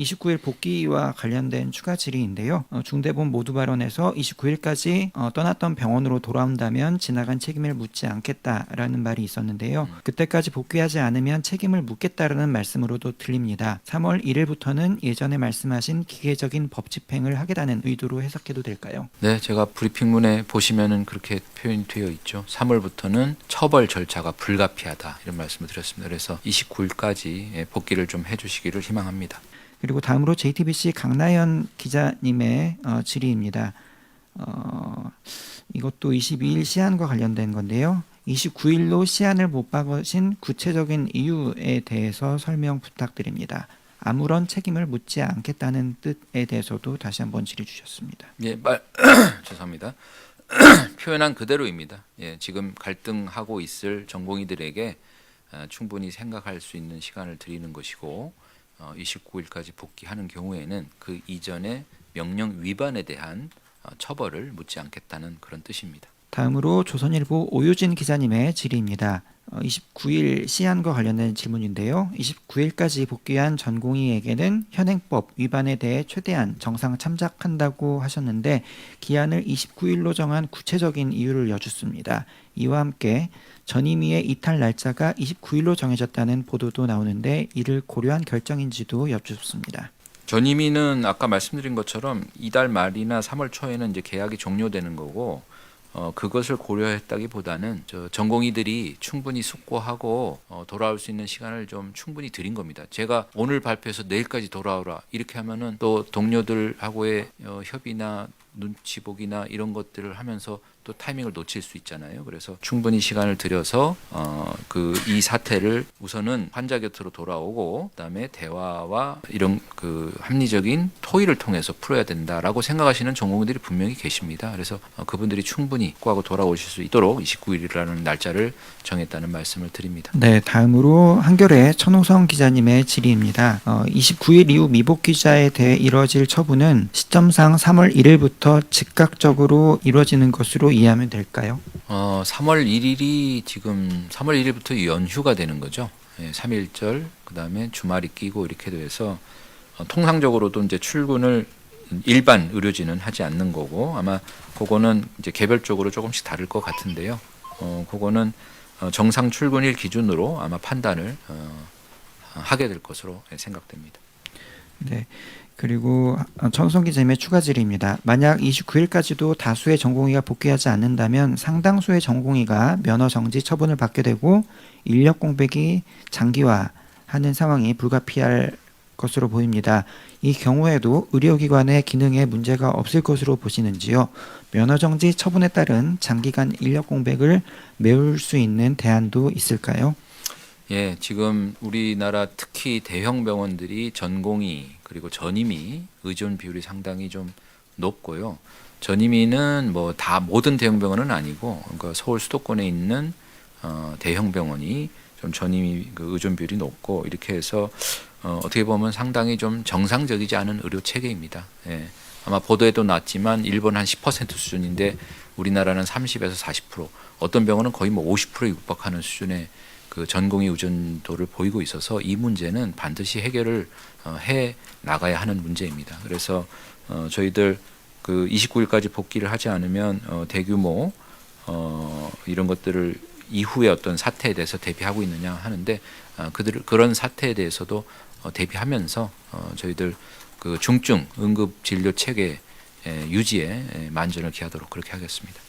29일 복귀와 관련된 추가 질의인데요. 중대본 모두 발언에서 29일까지 떠났던 병원으로 돌아온다면 지나간 책임을 묻지 않겠다라는 말이 있었는데요. 그때까지 복귀하지 않으면 책임을 묻겠다라는 말씀으로도 들립니다. 3월 1일부터는 예전에 말씀하신 기계적인 법 집행을 하겠다는 의도로 해석해도 될까요? 네, 제가 브리핑문에 보시면은 그렇게 표현이 되어 있죠. 3월부터는 처벌 절차가 불가피하다 이런 말씀을 드렸습니다. 그래서 29일까지 복귀를 좀 해주시기를 희망합니다. 그리고 다음으로 JTBC 강나연 기자님의 질의입니다. 이것도 22일 시한과 관련된 건데요. 29일로 시한을 못 박으신 구체적인 이유에 대해서 설명 부탁드립니다. 아무런 책임을 묻지 않겠다는 뜻에 대해서도 다시 한번 질의 주셨습니다. 예, 죄송합니다. 표현한 그대로입니다. 예, 지금 갈등하고 있을 전공의들에게 충분히 생각할 수 있는 시간을 드리는 것이고 29일까지 복귀하는 경우에는 그 이전의 명령 위반에 대한 처벌을 묻지 않겠다는 그런 뜻입니다. 다음으로 조선일보 오유진 기자님의 질의입니다. 29일 시한과 관련된 질문인데요. 29일까지 복귀한 전공의에게는 현행법 위반에 대해 최대한 정상 참작한다고 하셨는데 기한을 29일로 정한 구체적인 이유를 여쭙습니다. 이와 함께 전임의의 이탈 날짜가 29일로 정해졌다는 보도도 나오는데 이를 고려한 결정인지도 여쭙습니다. 전임의는 아까 말씀드린 것처럼 이달 말이나 3월 초에는 이제 계약이 종료되는 거고 그것을 고려했다기보다는 전공의들이 충분히 숙고하고 돌아올 수 있는 시간을 좀 충분히 드린 겁니다. 제가 오늘 발표해서 내일까지 돌아오라 이렇게 하면은 또 동료들하고의 협의나 눈치 보기나 이런 것들을 하면서 또 타이밍을 놓칠 수 있잖아요. 그래서 충분히 시간을 들여서 이 사태를 우선은 환자 곁으로 돌아오고 그다음에 대화와 이런 합리적인 토의를 통해서 풀어야 된다라고 생각하시는 전공의들이 분명히 계십니다. 그래서 그분들이 충분히 숙고하고 돌아오실 수 있도록 29일이라는 날짜를 정했다는 말씀을 드립니다. 네, 다음으로 한겨레 천호성 기자님의 질의입니다. 29일 이후 미복 기자에 대해 이뤄질 처분은 시점상 3월 1일부터 즉각적으로 이루어지는 것으로 이해하면 될까요? 3월 1일이 지금 3월 1일부터 연휴가 되는 거죠. 예, 3.1절 그다음에 주말이 끼고 이렇게 돼서 통상적으로도 이제 출근을 일반 의료진은 하지 않는 거고 아마 그거는 이제 개별적으로 조금씩 다를 것 같은데요. 그거는 정상 출근일 기준으로 아마 판단을 하게 될 것으로 생각됩니다. 네. 그리고 천호성 기자님의 추가 질의입니다. 만약 29일까지도 다수의 전공의가 복귀하지 않는다면 상당수의 전공의가 면허 정지 처분을 받게 되고 인력 공백이 장기화하는 상황이 불가피할 것으로 보입니다. 이 경우에도 의료기관의 기능에 문제가 없을 것으로 보시는지요? 면허 정지 처분에 따른 장기간 인력 공백을 메울 수 있는 대안도 있을까요? 예, 지금 우리나라 특히 대형 병원들이 전공의 그리고 전임의 의존 비율이 상당히 좀 높고요. 전임의는 뭐 다 모든 대형 병원은 아니고 그러니까 서울 수도권에 있는 대형 병원이 좀 전임의 의존 비율이 높고 이렇게 해서 어떻게 보면 상당히 좀 정상적이지 않은 의료 체계입니다. 예. 아마 보도에도 났지만 일본 한 10% 수준인데 우리나라는 30에서 40%, 어떤 병원은 거의 뭐 50%에 육박하는 수준의 그 전공의 의존도를 보이고 있어서 이 문제는 반드시 해결을 해 나가야 하는 문제입니다. 그래서 저희들 29일까지 복귀를 하지 않으면 대규모 이런 것들을 이후에 어떤 사태에 대해서 대비하고 있느냐 하는데 그런 사태에 대해서도 대비하면서 저희들 중증 응급 진료 체계 유지에 만전을 기하도록 그렇게 하겠습니다.